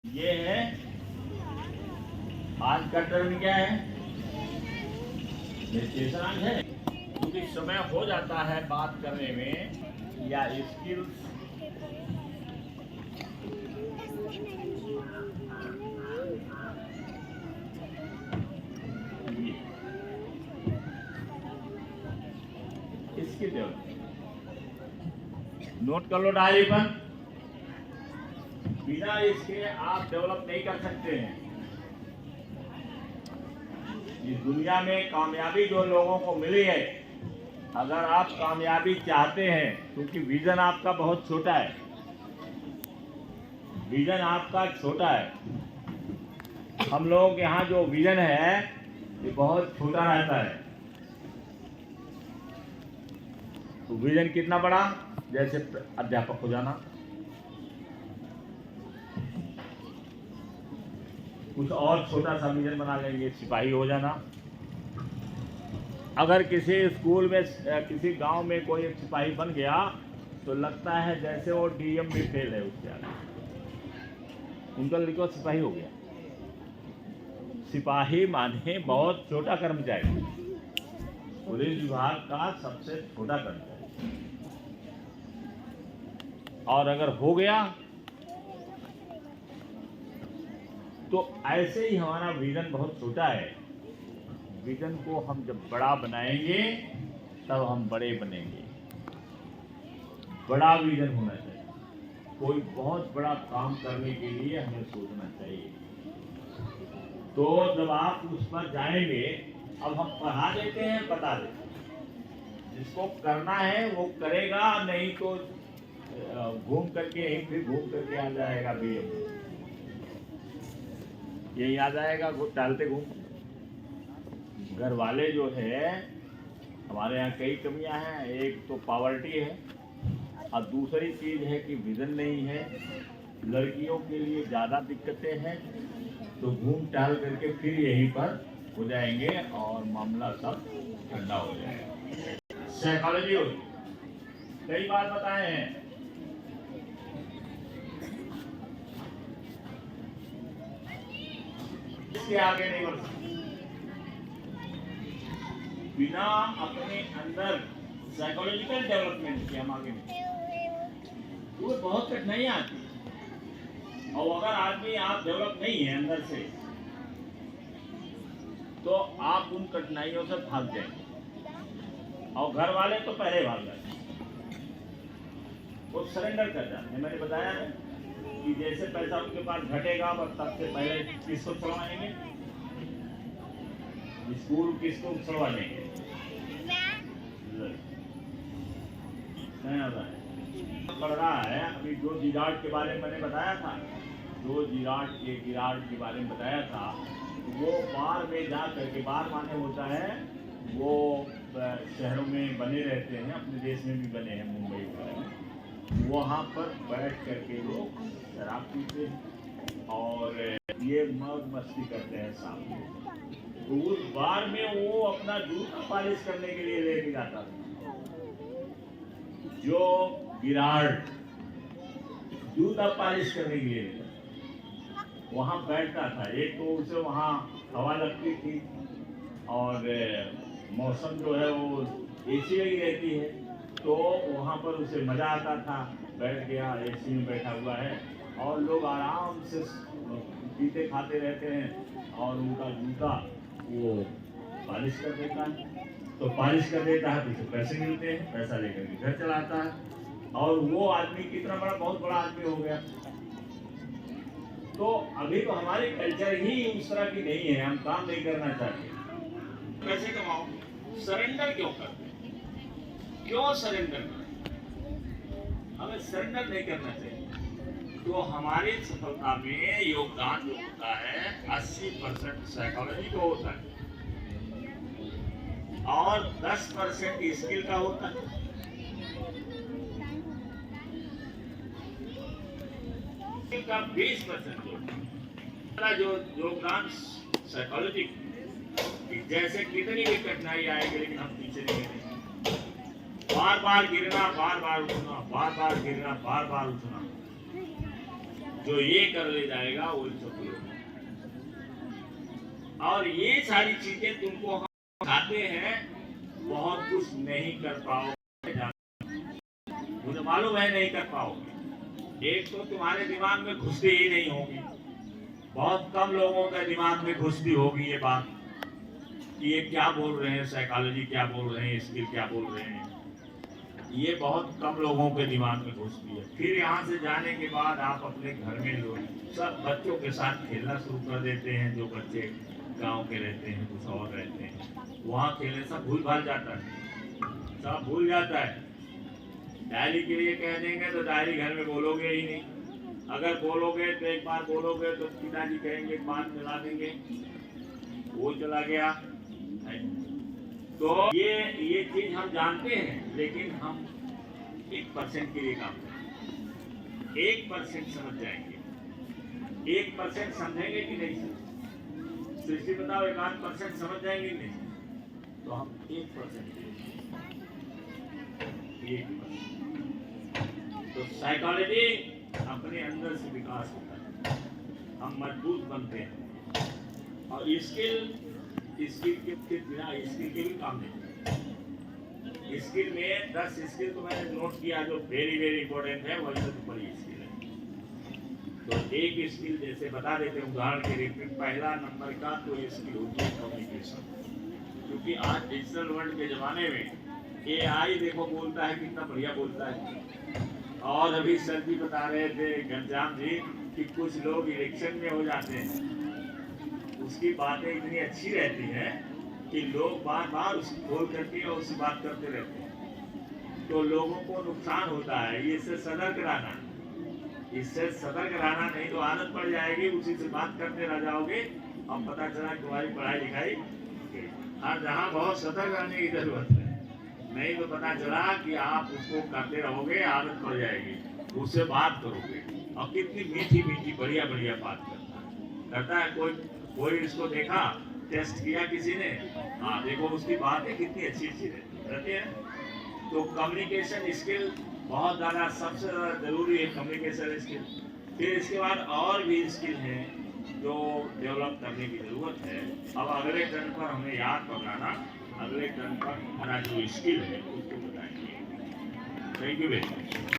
ये है आज का टर्म क्या है? मेडिटेशन है। क्योंकि समय हो जाता है बात करने में या स्किल्स इसकी डेवलप नोट कर लो डायरी पर। बिना इसके आप डेवलप नहीं कर सकते हैं। इस दुनिया में कामयाबी जो लोगों को मिली है, अगर आप कामयाबी चाहते हैं, क्योंकि विजन आपका बहुत छोटा है, विजन आपका छोटा है। हम लोग यहाँ जो विजन है ये बहुत छोटा रहता है। तो विजन कितना बड़ा? जैसे अध्यापक हो जाना, कुछ और छोटा सा विजन बना लेंगे, सिपाही हो जाना। अगर किसी स्कूल में किसी गांव में कोई एक सिपाही बन गया तो लगता है जैसे वो डीएम भी फेल है उसके आगे। उनका लड़का सिपाही हो गया। सिपाही माने बहुत छोटा कर्मचारी, पुलिस विभाग का सबसे छोटा कर्मचारी। और अगर हो गया तो ऐसे ही हमारा विजन बहुत छोटा है। विजन को हम जब बड़ा बनाएंगे तब हम बड़े बनेंगे। बड़ा विजन होना चाहिए। कोई बहुत बड़ा काम करने के लिए हमें सोचना चाहिए। तो जब आप उस पर जाएंगे, अब हम पढ़ा देते हैं, बता देते हैं, जिसको करना है वो करेगा, नहीं तो घूम करके यहीं फिर घूम करके आ जाएगा बीएम, यही आ जाएगा टालते घूम। घर वाले जो है हमारे यहाँ कई कमियां हैं। एक तो पॉवर्टी है और दूसरी चीज है कि विजन नहीं है। लड़कियों के लिए ज़्यादा दिक्कतें हैं, तो घूम टहल करके फिर यहीं पर हो जाएंगे और मामला सब ठंडा हो जाएगा। साइकोलॉजी होगी, कई बार बताए हैं। इसके आगे नहीं बढ़ सकते बिना अपने अंदर साइकोलॉजिकल डेवलपमेंट के। हम आगे नहीं, वो बहुत कठिनाइयां आती है। और अगर आदमी आप डेवलप नहीं है अंदर से, तो आप उन कठिनाइयों से भाग जाएंगे। और घर वाले तो पहले भाग जाते हैं, वो सरेंडर कर जाते हैं। मैंने बताया है कि जैसे पैसा उनके पास घटेगा बस तब से पहले किसको छुड़वाएंगे, स्कूल किसको छुड़वा देंगे। पढ़ रहा है अभी जो जिराट के बारे में मैंने बताया था, जो जिराट के बारे में बताया था, वो बार में जा करके, बार माने होता है वो शहरों में बने रहते हैं, अपने देश में भी बने हैं, मुंबई वगैरह में। वहाँ पर बैठ करके लोग शराब पीते हैं और ये मौज मस्ती करते हैं सामने। तो उस बार में वो अपना जूता पॉलिश करने के लिए लेके जाता था। जो विराट जूता पॉलिश करने के लिए वहां बैठता था। एक तो उसे वहां हवा लगती थी और मौसम जो है वो एसी लगी रहती है, तो वहां पर उसे मजा आता था। बैठ गया, एसी में बैठा हुआ है और लोग आराम से पीते खाते रहते हैं और उनका जूता वो पॉलिश कर देता है। तो पॉलिश कर देता है तो उसे पैसे मिलते हैं, पैसा लेकर के घर चलाता है। और वो आदमी कितना बड़ा, बहुत बड़ा आदमी हो गया। तो अभी तो हमारी कल्चर ही उस तरह की नहीं है। हम काम नहीं करना चाहते, पैसे कमाओ। सरेंडर क्यों करते? क्यों सरेंडर करते? हमें सरेंडर नहीं करना चाहिए। तो हमारी सफलता में योगदान जो होता है 80% साइकोलॉजी का होता है और 10% स्किल का होता है। का 20% जो योगदान साइकोलॉजी, जैसे कितनी भी कठिनाई आएगी लेकिन हम पीछे नहीं गिरेंगे। बार बार गिरना, बार बार उठना, बार बार गिरना, बार बार उठना। जो ये कर ले जाएगा वही सफल होगा। और ये सारी चीजें तुमको हम सिखाते हैं, बहुत कुछ नहीं कर पाओगे, मुझे मालूम है नहीं कर पाओगे। एक तो तुम्हारे दिमाग में घुसती ही नहीं होगी, बहुत कम लोगों के दिमाग में घुसती होगी ये बात कि ये क्या बोल रहे हैं, साइकोलॉजी क्या बोल रहे हैं, स्किल क्या बोल रहे हैं, ये बहुत कम लोगों के दिमाग में घुसती है। फिर यहाँ से जाने के बाद आप अपने घर में लोग सब बच्चों के साथ खेलना शुरू कर देते हैं। जो बच्चे गांव के रहते हैं, कुछ और रहते हैं, वहाँ खेलने सब भूल भाल जाता है, सब भूल जाता है। डायरी के लिए कह देंगे तो डायरी घर में बोलोगे ही नहीं, अगर बोलोगे तो एक बार बोलोगे तो पिताजी कहेंगे बात चला देंगे, वो चला गया। तो ये चीज हम जानते हैं, लेकिन हम 1% के लिए काम करें। 1% समझ जाएंगे, 1% समझेंगे कि नहीं? सृष्टि बताओ, 1% समझ जाएंगे नहीं? तो हम 1% तो साइकोलॉजी अपने अंदर से विकास होता है, हम मजबूत बनते हैं। और स्किल के बिना स्किल के भी काम नहीं। स्किल में 10 स्किल तो मैंने नोट किया जो वेरी वेरी इंपॉर्टेंट है, वही तो बड़ी स्किल है। तो एक स्किल जैसे बता देते हैं उदाहरण के लिए, पहला नंबर का तो स्किल होती है कम्युनिकेशन। क्योंकि आज डिजिटल वर्ल्ड के ज़माने में AI देखो बोलता है, कितना बढ़िया बोलता है। और अभी सर जी बता रहे थे घनश्याम जी कि कुछ लोग इलेक्शन में हो जाते हैं, उसकी बातें इतनी अच्छी रहती हैं कि लोग बार बार उसको खोल करके और उसकी बात करते रहते हैं, तो लोगों को नुकसान होता है। इससे सतर्क रहना, इससे सतर्क रहना, नहीं तो आदत पड़ जाएगी, उसी से बात करते रह जाओगे और पता चला तुम्हारी पढ़ाई लिखाई। और जहाँ बहुत सतर्क रहने की जरूरत है, नहीं तो पता चला कि आप उसको करते रहोगे, आदत पड़ जाएगी, उससे बात करोगे और कितनी मीठी मीठी बढ़िया बढ़िया बात करता है। कोई इसको देखा, टेस्ट किया किसी ने, हाँ देखो उसकी बातें कितनी अच्छी अच्छी रहती है। तो कम्युनिकेशन स्किल बहुत ज़्यादा, सबसे ज़्यादा जरूरी है कम्युनिकेशन स्किल। फिर इसके बाद और भी स्किल हैं जो डेवलप करने की ज़रूरत है। अब अगले टर्न पर हमें याद पकड़ाना, अगले टर्न पर हमारा जो स्किल है उसको बताएंगे। Thank you very much.